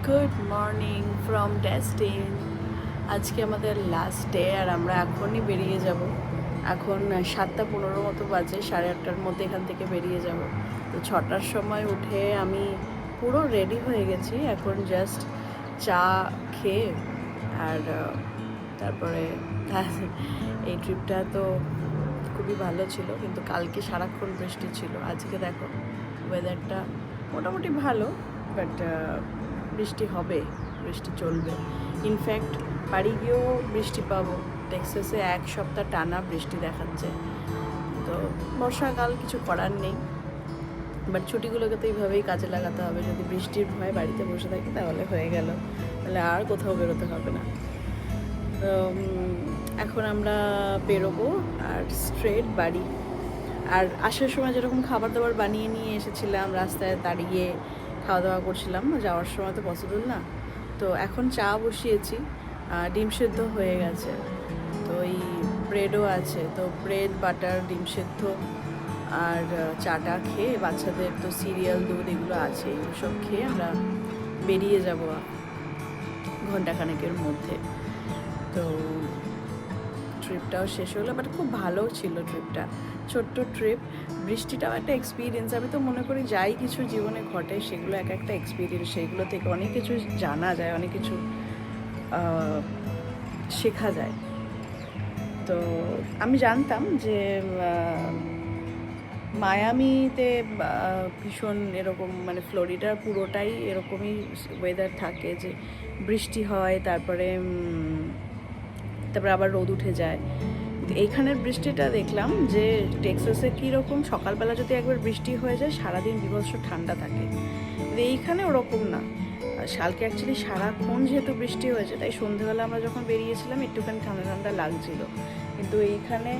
Good morning from ডেস্টিন। আজকে আমাদের last day আর আমরা এখনই বেরিয়ে যাব। এখন 7:15 মতো বাজে, 8:30টার মধ্যে এখান থেকে বেরিয়ে যাব। তো 6টার সময় উঠে আমি পুরো রেডি হয়ে গেছি। এখন জাস্ট চা খেয়ে আর তারপরে এই ট্রিপটা তো খুবই ভালো ছিল, কিন্তু কালকে সারাক্ষণ বৃষ্টি ছিল। আজকে দেখো ওয়েদারটা মোটামুটি ভালো, বাট বৃষ্টি হবে, বৃষ্টি চলবে। ইনফ্যাক্ট বাড়ি গিয়েও বৃষ্টি পাবো। টেক্সাসে 1 সপ্তাহ টানা বৃষ্টি দেখাচ্ছে। তো বর্ষাকাল, কিছু করার নেই, বাট ছুটিগুলোকে তো এইভাবেই কাজে লাগাতে হবে। যদি বৃষ্টির ভয়ে বাড়িতে বসে থাকি তাহলে হয়ে গেল, তাহলে আর কোথাও বেরোতে হবে না। তো এখন আমরা বেরোবো আর স্ট্রেট বাড়ি। আর আসার সময় যেরকম খাবার দাবার বানিয়ে নিয়ে এসেছিলাম, রাস্তায় দাঁড়িয়ে খাওয়া দাওয়া করছিলাম, যাওয়ার সময় তো পসিবল না। তো এখন চা বসিয়েছি, ডিম সেদ্ধ হয়ে গেছে, তো এই ব্রেডও আছে। তো ব্রেড, বাটার, ডিম সেদ্ধ আর চাটা খেয়ে, বাচ্চাদের তো সিরিয়াল, দুধ এগুলো আছে, এগুলো সব খেয়ে আমরা বেরিয়ে যাব ঘন্টাখানেকের মধ্যে। তো ট্রিপটাও শেষ হলো, বাট খুব ভালো ছিল ট্রিপটা। ছোট্ট ট্রিপ, বৃষ্টিটাও একটা এক্সপিরিয়েন্স। আমি তো মনে করি যাই কিছু জীবনে ঘটে সেগুলো এক একটা এক্সপিরিয়েন্স, সেইগুলো থেকে অনেক কিছু জানা যায়, অনেক কিছু শেখা যায়। তো আমি জানতাম যে মায়ামিতে ভীষণ এরকম, মানে ফ্লোরিডার পুরোটাই এরকমই ওয়েদার থাকে, যে বৃষ্টি হয়, তারপরে আবার রোদ উঠে যায়। এইখানের বৃষ্টিটা দেখলাম যে টেক্সাসে কীরকম, সকালবেলা যদি একবার বৃষ্টি হয়ে যায় সারাদিন বিভৎস ঠান্ডা থাকে, কিন্তু এইখানে ওরকম না। কালকে অ্যাকচুয়ালি সারাক্ষণ যেহেতু বৃষ্টি হয়েছে, তাই সন্ধ্যেবেলা আমরা যখন বেরিয়েছিলাম একটুখানি ঠান্ডা ঠান্ডা লাগছিল। কিন্তু এইখানে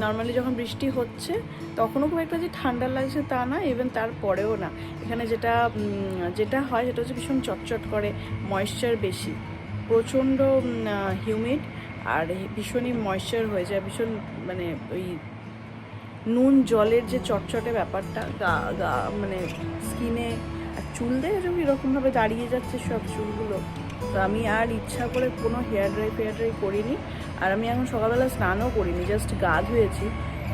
নর্মালি যখন বৃষ্টি হচ্ছে তখনও খুব একটা যে ঠান্ডা লাগছে তা না, ইভেন তারপরেও না। এখানে যেটা হয় সেটা হচ্ছে ভীষণ চটচট করে, ময়েশ্চার বেশি, প্রচণ্ড হিউমিড, আর ভীষণই ময়েশ্চার হয়ে যায়, ভীষণ মানে ওই নুন জলের যে চটচটে ব্যাপারটা মানে স্কিনে, আর চুল দেখে যখন এরকমভাবে দাঁড়িয়ে যাচ্ছে সব চুলগুলো। তো আমি আর ইচ্ছা করে কোনো হেয়ার ড্রাই করিনি। আর আমি এখন সকালবেলা স্নানও করিনি, জাস্ট গা ধুয়েছি,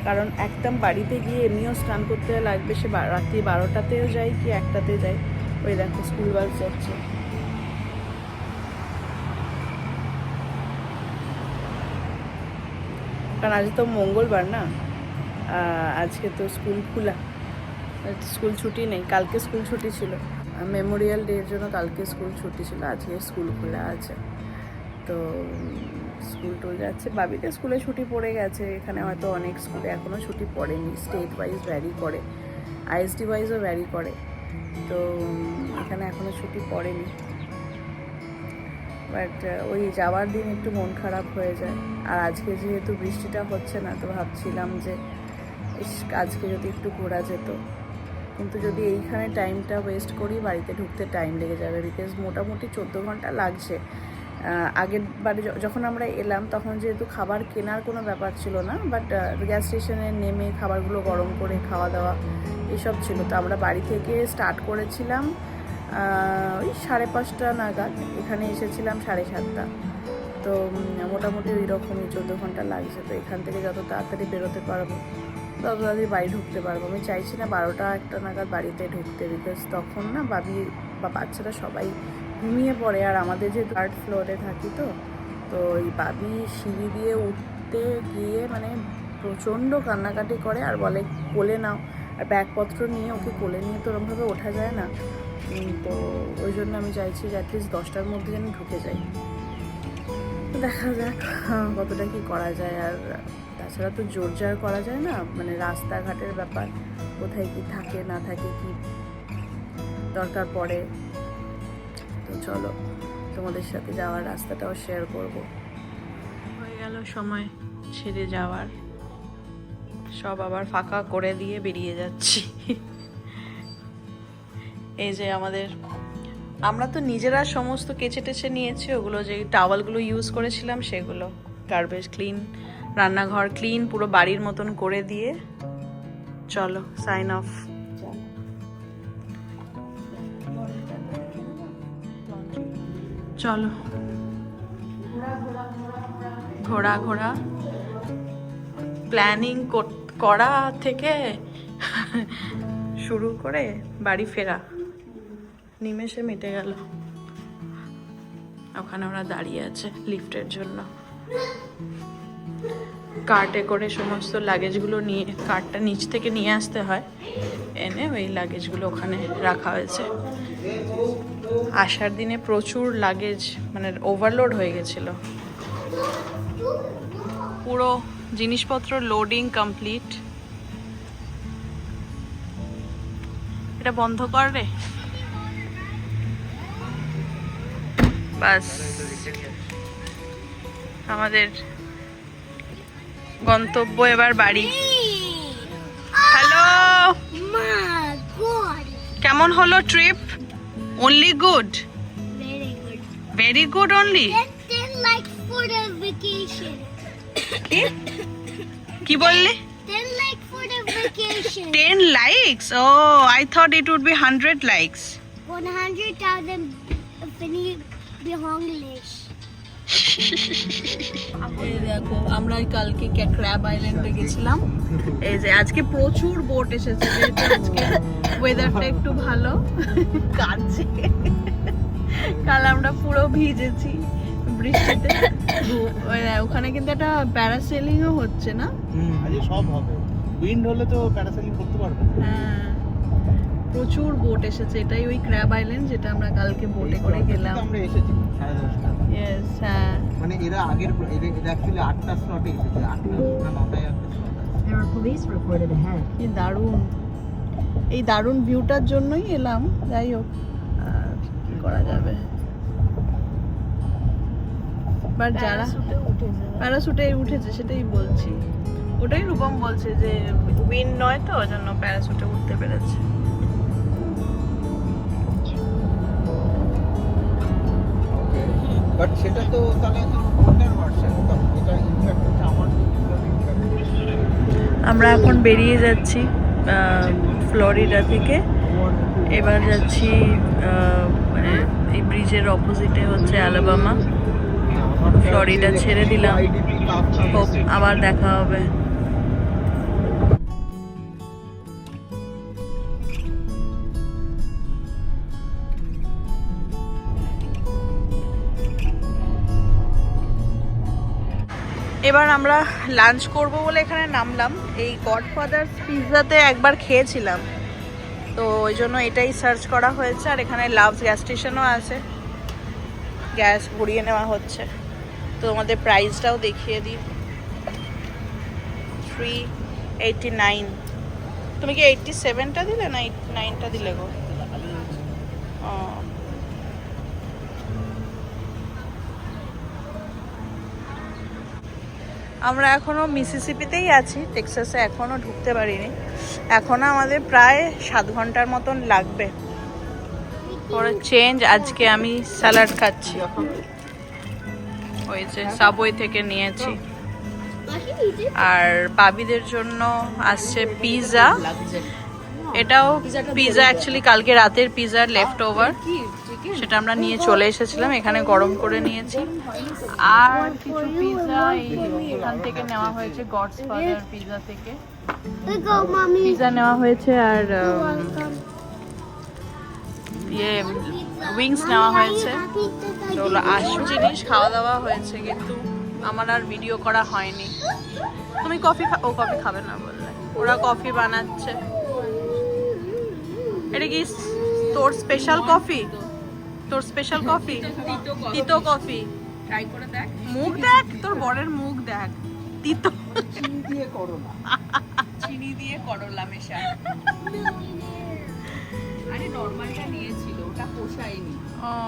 কারণ একদম বাড়িতে গিয়ে এমনিও স্নান করতে লাগবে, সে রাত্রি 12টাতেও যাই কি 1টাতে যাই। ওই দেখো স্কুল বাস যাচ্ছে। কারণ আজ তো মঙ্গলবার না, আজকে তো স্কুল খোলা, স্কুল ছুটি নেই। কালকে স্কুল ছুটি ছিল, মেমোরিয়াল ডের জন্য কালকে স্কুল ছুটি ছিল, আজকে স্কুল খোলা আছে। তো স্কুল টুল যাচ্ছে, বাবিতে স্কুলে ছুটি পড়ে গেছে। এখানে হয়তো অনেক স্কুলে এখনও ছুটি পড়েনি, স্টেট ওয়াইজ ভ্যারি করে, আইএসডি ওয়াইজও ভ্যারি করে। তো এখানে এখনও ছুটি পড়েনি, বাট ওই যাওয়ার দিন একটু মন খারাপ হয়ে যায়। আর আজকে যেহেতু বৃষ্টিটা হচ্ছে না, তো ভাবছিলাম যে আজকে যদি একটু ঘোরা যেত, কিন্তু যদি এইখানে টাইমটা ওয়েস্ট করি বাড়িতে ঢুকতে টাইম লেগে যাবে, বিকজ মোটামুটি 14 ঘন্টা লাগছে। আগের বারে যখন আমরা এলাম তখন যেহেতু খাবার কেনার কোনো ব্যাপার ছিল না, বাট গ্যাস স্টেশনে নেমে খাবারগুলো গরম করে খাওয়া দাওয়া এসব ছিল। তো আমরা বাড়ি থেকে স্টার্ট করেছিলাম ওই 5:30 নাগাদ, এখানে এসেছিলাম 7:30। তো মোটামুটি ওই রকমই 14 ঘন্টা লাগছে। তো এখান থেকে যত তাড়াতাড়ি বেরোতে পারবো তত তাড়াতাড়ি বাড়ি ঢুকতে পারবো। আমি চাইছি না 12টা-1টা নাগাদ বাড়িতে ঢুকতে, বিকজ তখন না বাবি বা বাচ্চারা সবাই ঘুমিয়ে পড়ে। আর আমাদের যে 3rd ফ্লোরে থাকি, তো এই বাবি সিঁড়ি দিয়ে উঠতে গিয়ে মানে প্রচণ্ড কান্নাকাটি করে, আর বলে কোলে নাও। আর ব্যাগপত্র নিয়ে ওকে কোলে নিয়ে তো ওরকমভাবে ওঠা যায় না। তো ওই জন্য আমি চাইছি যে অ্যাটলিস্ট 10টার মধ্যে যেন ঢুকে যাই। দেখা যাক কতটা কি করা যায়। আর তাছাড়া তো জোর জার করা যায় না, মানে রাস্তাঘাটের ব্যাপার, কোথায় কি থাকে না থাকে, কি দরকার পড়ে। তো চলো তোমাদের সাথে যাওয়ার রাস্তাটাও শেয়ার করব। হয়ে গেল সময় ছেড়ে যাওয়ার, সব আবার ফাঁকা করে দিয়ে বেরিয়ে যাচ্ছি। এই যে আমরা তো নিজেরা সমস্ত কেচে টেচে নিয়েছি, ওগুলো যে টাওয়ালগুলো ইউজ করেছিলাম সেগুলো, গার্বেজ ক্লিন, রান্নাঘর ক্লিন, পুরো বাড়ির মতন করে দিয়ে চলো সাইন অফ। চলো ঘোরা ঘোরা প্ল্যানিং করা থেকে শুরু করে বাড়ি ফেরা নিমেষে মিটে গেল। ওখানে ওরা দাঁড়িয়ে আছে লিফটের জন্য। কার্টে করে সমস্ত লাগেজগুলো নিয়ে কার্টটা নিচ থেকে নিয়ে আসতে হয়, এনে ওই লাগেজগুলো ওখানে রাখা হয়েছে। আসার দিনে প্রচুর লাগেজ মানে ওভারলোড হয়ে গেছিল। পুরো জিনিসপত্র লোডিং কমপ্লিট। এটা বন্ধ কর রে। বাস আমাদের গন্তব্য এবার বাড়ি। হ্যালো, কেমন হলো trip? Only good, very good only. কি বললি? 10 likes? Oh, I thought it would be 100 likes. 100,000 English. এই দেখো আমরা কালকে ক্র্যাব আইল্যান্ডে গেছিলাম। এই যে আজকে প্রচুর বোট এসেছে, যেহেতু আজকে ওয়েদারটা একটু ভালো কাটছে। কাল আমরা পুরো ভিজেছি বৃষ্টিতে। ওখানে কিন্তু একটা প্যারাসেলিংও হচ্ছে না? আজকে সব হবে। উইন্ড হলে তো প্যারাসেলিং করতে পারবে। হ্যাঁ, প্রচুর বোট এসেছে। এটাই ওই ক্র্যাব আইল্যান্ড যেটা আমরা কালকে বোটে করে গেলাম। আমরা এসেছি 10:30। ইয়েস, হ্যাঁ। মানে এরা আগের এটা অ্যাকচুয়ালি 8টা স্লটে এসেছে। 8টা না 9টায় একটা স্লট আছে। There are police reported ahead. কি দারুণ, এই দারুণ ভিউটার জন্যই এলাম। যাই হোক, কি করা যাবে। বাট যারা প্যারাশুটে উঠেছে সেটাই বলছি, ওটাই রূপম বলছে যে উইন্ড নয় তো, ওই জন্য প্যারাশুটে উঠতে পেরেছে। বাট সেটা তো তাহলে অন্যের ভার্সন, তো এটা ইনফ্যাক্ট হচ্ছে আমার। আমরা এখন বেরিয়ে যাচ্ছি ফ্লোরিডা থেকে। এবার যাচ্ছি মানে এই ব্রিজের অপোজিটে হচ্ছে আলাবামা। ফ্লোরিডা ছেড়ে দিলাম, আবার দেখা হবে। এবার আমরা লাঞ্চ করব বলে এখানে নামলাম। এই গডফাদার্স পিৎজাতে একবার খেয়েছিলাম, তো ওই জন্য এটাই সার্চ করা হয়েছে। আর এখানে লাভস গ্যাস স্টেশনও আছে, গ্যাস ভরিয়ে নেওয়া হচ্ছে। তো আমাদের প্রাইসটাও দেখিয়ে দিই। 389। তুমি কি 87টা দিলে না 89টা দিলে গো? আমরা এখনো মিসিসিপিতেই আছি, টেক্সাসে এখনো ঢুকতে পারিনি। এখনো আমাদের প্রায় 7 ঘন্টার মতন লাগবে। পরে চেঞ্জ, আজকে আমি স্যালাড খাচ্ছি। ওই যে সাবওয়ে থেকে নিয়েছি। আর বাবিদের জন্য আসছে পিৎজা। এটাও পিৎজা, অ্যাকচুয়ালি কালকে রাতের পিৎজার লেফট ওভার, সেটা আমরা নিয়ে চলে এসেছিলাম, এখানে গরম করে নিয়েছি। আর কিছু পিৎজা এখান থেকে নেওয়া হয়েছে, গডস ফাদার পিৎজা থেকে পিৎজা নেওয়া হয়েছে। আর উইংস নেওয়া হয়েছে। তো আসু জিনিস খাওয়া দাওয়া হয়েছে, কিন্তু আমার আর ভিডিও করা হয়নি। তুমি কফি ও কফি খাবে না বললে, ওরা কফি বানাচ্ছে। এটা কি তোর স্পেশাল কফি? তোর স্পেশাল কফি? তিতো কফি ট্রাই করে দেখ। মুখ দেখ, তোর বরের মুখ দেখ। তিতো চিনি দিয়ে করলা, চিনি দিয়ে করলা মেশা। আরে নরমালটা নিয়েছিল, ওটা পোষায়নি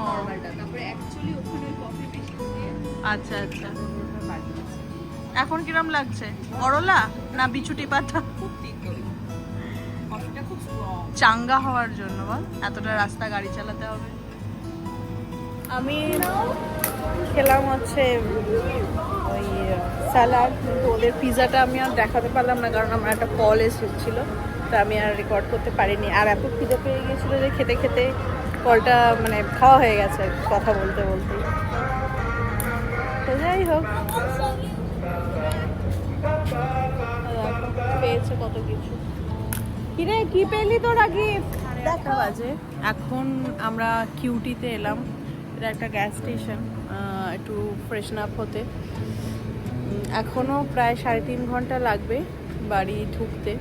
নরমালটা। তারপরে অ্যাকচুয়ালি ওখানে কফি বেশি দিয়ে। আচ্ছা আচ্ছা। এখন কিরম লাগছে? করলা না বিচুটি পাতা? খুব তিতো, কফিটা খুব স্ট্রং। চাঙ্গা হওয়ার জন্য বল, এতটা রাস্তা গাড়ি চালাতে হবে। আমি খেলাম হচ্ছে ওই স্যালাড, কিন্তু ওদের পিৎজাটা আমি আর দেখাতে পারলাম না, কারণ আমার একটা কল এসেছিল, তো আমি আর রেকর্ড করতে পারিনি। আর এত খিদে পেয়ে গিয়েছিলো যে খেতে খেতে কলটা মানে খাওয়া হয়ে গেছে কথা বলতে বলতে। তো যাই হোক, পেয়েছে কত কিছু। কিরে কি পেলি তোরা গিফট? একটা বাজে, এখন আমরা কিউটিতে এলাম। এটা একটা গ্যাস স্টেশন, একটু ফ্রেশন আপ হতে। এখনও প্রায় 3.5 ঘন্টা লাগবে বাড়ি ঢুকতে।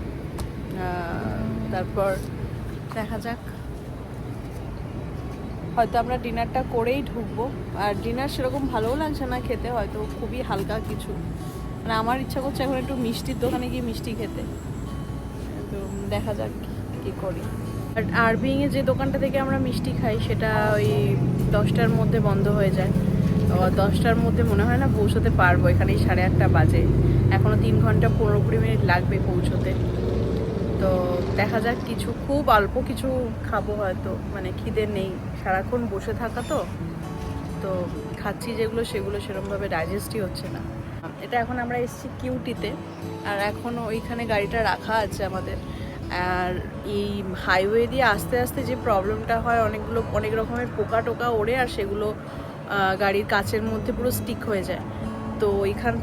তারপর দেখা যাক, হয়তো আমরা ডিনারটা করেই ঢুকবো। আর ডিনার সেরকম ভালোও লাগছে না খেতে, হয়তো খুবই হালকা কিছু। মানে আমার ইচ্ছা করছে এখন একটু মিষ্টির দোকানে গিয়ে মিষ্টি খেতে। তো দেখা যাক কী করি। আর আরবিংয়ে যে দোকানটা থেকে আমরা মিষ্টি খাই সেটা ওই 10টার মধ্যে বন্ধ হয়ে যায়। 10টার মধ্যে মনে হয় না পৌঁছতে পারবো, এখানেই 8:30 বাজে। এখনও 3 ঘন্টা 15-20 মিনিট লাগবে পৌঁছতে। তো দেখা যাক, কিছু খুব অল্প কিছু খাবো হয়তো, মানে খিদে নেই, সারাক্ষণ বসে থাকা তো তো খাচ্ছি যেগুলো সেগুলো সেরকমভাবে ডাইজেস্টই হচ্ছে না। এটা এখন আমরা এসেছি কিউটিতে, আর এখনও ওইখানে গাড়িটা রাখা আছে আমাদের। আর এই হাইওয়ে দিয়ে আস্তে আস্তে যে প্রবলেমটা হয়, অনেক রকমের পোকা টোকা ওড়ে, আর সেগুলো গাড়ির কাচের মধ্যে পুরো স্টিক হয়ে যায়। তো ওইখান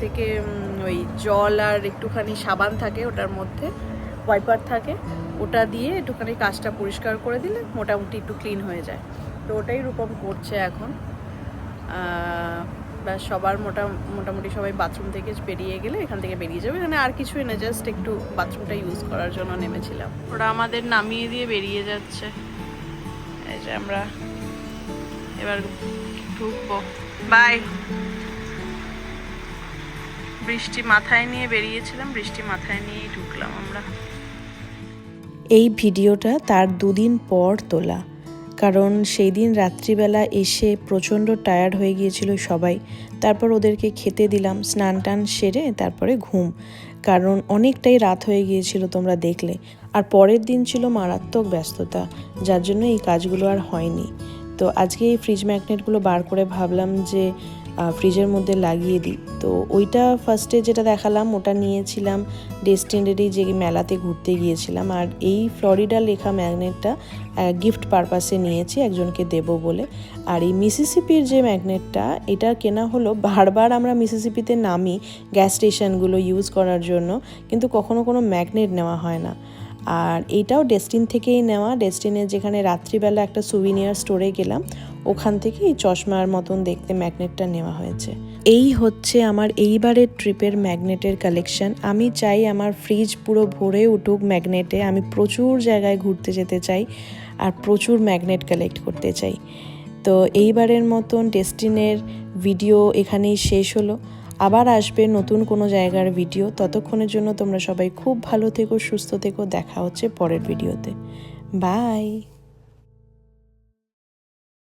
থেকে ওই জল আর একটুখানি সাবান থাকে, ওটার মধ্যে ওয়াইপার থাকে, ওটা দিয়ে একটুখানি কাচটা পরিষ্কার করে দিলে মোটামুটি একটু ক্লিন হয়ে যায়। তো ওটাই রূপম করছে এখন। ব্যাস, সবার মোটামুটি সবাই বাথরুম থেকে বেরিয়ে গেলে এখান থেকে বেরিয়ে যাবে। এখানে আর কিছুই না, জাস্ট একটু বাথরুমটা ইউজ করার জন্য নেমেছিলাম। ওরা আমাদের নামিয়ে দিয়ে বেরিয়ে যাচ্ছে। এই যে আমরা এবার ঢুকবো। বাই। বৃষ্টি মাথায় নিয়ে বেরিয়েছিলাম, বৃষ্টি মাথায় নিয়েই ঢুকলাম আমরা। এই ভিডিওটা তার 2 দিন পর তোলা, কারণ সেই দিন রাত্রিবেলা এসে প্রচণ্ড টায়ার্ড হয়ে গিয়েছিল সবাই। তারপর ওদেরকে খেতে দিলাম, স্নান টান সেরে তারপরে ঘুম, কারণ অনেকটাই রাত হয়ে গিয়েছিল তোমরা দেখলে। আর পরের দিন ছিল মারাত্মক ব্যস্ততা, যার জন্য এই কাজগুলো আর হয়নি। তো আজকে এই ফ্রিজ ম্যাগনেটগুলো বার করে ভাবলাম যে ফ্রিজের মধ্যে লাগিয়ে দিই। তো ওইটা ফার্স্টে যেটা দেখালাম ওটা নিয়েছিলাম ডেস্টিনেরি যে মেলাতে ঘুরতে গিয়েছিলাম। আর এই ফ্লোরিডা লেখা ম্যাগনেটটা গিফট পারপাসে নিয়েছি একজনকে দেব বলে। আর এই মিসিসিপির যে ম্যাগনেটটা, এটা কেনা হলো, বারবার আমরা মিসিসিপিতে নামি গ্যাস স্টেশনগুলো ইউজ করার জন্য, কিন্তু কখনো কোনো ম্যাগনেট নেওয়া হয় না। আর এইটাও ডেস্টিন থেকেই নেওয়া। ডেস্টিনে যেখানে রাত্রিবেলা একটা সুভিনিয়ার স্টোরে গেলাম, ওখান থেকে এই চশমার মতন দেখতে ম্যাগনেটটা নেওয়া হয়েছে। এই হচ্ছে আমার এইবারের ট্রিপের ম্যাগনেটের কালেকশন। আমি চাই আমার ফ্রিজ পুরো ভরে উঠুক ম্যাগনেটে। আমি প্রচুর জায়গায় ঘুরতে যেতে চাই আর প্রচুর ম্যাগনেট কালেক্ট করতে চাই। তো এইবারের মতন ডেস্টিনের ভিডিও এখানেই শেষ হলো। আবার আসবে নতুন কোনো জায়গার ভিডিও। ততক্ষণের জন্য তোমরা সবাই খুব ভালো থেকো, সুস্থ থেকো। দেখা হচ্ছে পরের ভিডিওতে। বাই।